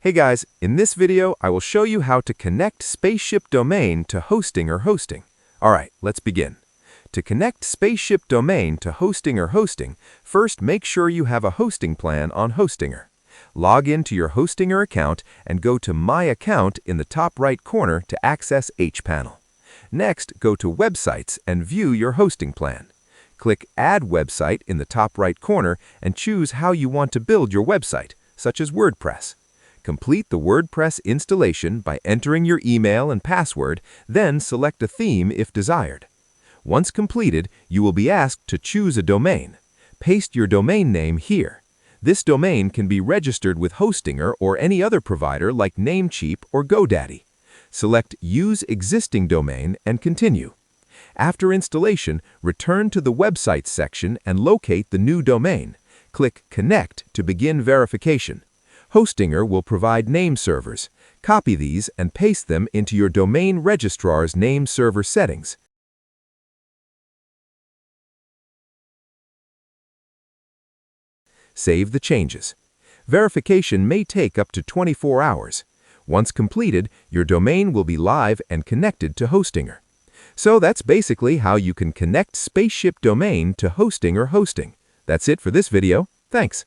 Hey guys, in this video, I will show you how to connect Spaceship domain to hosting or hosting. Alright, let's begin. To connect Spaceship domain to hosting or hosting, first make sure you have a hosting plan on Hostinger. Log into your Hostinger account and go to My Account in the top right corner to access hPanel. Next, go to Websites and view your hosting plan. Click Add Website in the top right corner and choose how you want to build your website, such as WordPress. Complete the WordPress installation by entering your email and password, then select a theme if desired. Once completed, you will be asked to choose a domain. Paste your domain name here. This domain can be registered with Hostinger or any other provider like Namecheap or GoDaddy. Select Use Existing Domain and continue. After installation, return to the Websites section and locate the new domain. Click Connect to begin verification. Hostinger will provide name servers. Copy these and paste them into your domain registrar's name server settings. Save the changes. Verification may take up to 24 hours. Once completed, your domain will be live and connected to Hostinger. So that's basically how you can connect Spaceship domain to hosting or hosting. That's it for this video. Thanks.